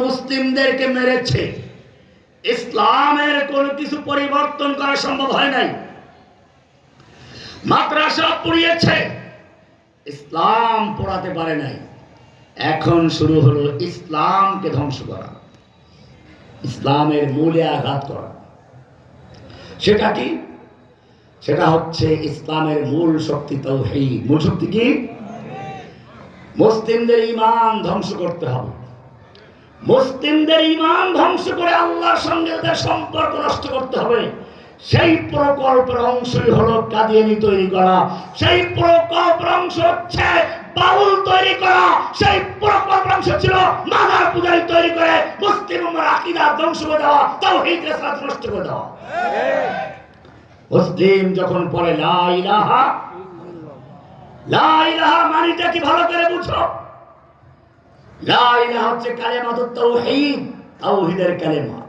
মুসলিমদেরকে মেরেছে, ইসলামের কোনো কিছু পরিবর্তন করা সম্ভব হয় নাই। মাদ্রাসা পুড়িয়েছে, ইসলাম পড়াতে পারে নাই। এখন শুরু হলো ইসলামকে ধ্বংস করা, ইসলামের মূলে আঘাত করা। সেটা কি? সেটা হচ্ছে ইসলামের মূল শক্তি তাওহীদ। মূল শক্তি কি? মুসলিমদের ঈমান ধ্বংস করতে হবে। মুসলিমদের ঈমান ধ্বংস করে আল্লাহর সঙ্গে তাদের সম্পর্ক নষ্ট করতে হবে। সেই প্রকল্পের অংশই হলো কাদিয়ানী তৈরি করা, সেই প্রকল্পের অংশ হচ্ছে বাউল তৈরি করা, সেই প্রকল্পের অংশ ছিল মাজার পূজারি তৈরি করে মুসলিম উম্মাহর আকীদা ধ্বংস করে দেওয়া, তাওহীদ রিসালাত নষ্ট করে দেওয়া। মুসলিম যখন পড়ে লা ইলাহা, লা ইলাহা মানেটা কি ভালো করে বুঝো। লা ইলাহা হচ্ছে কালেমাতুত তাওহীদ, তাওহীদের কালেমা।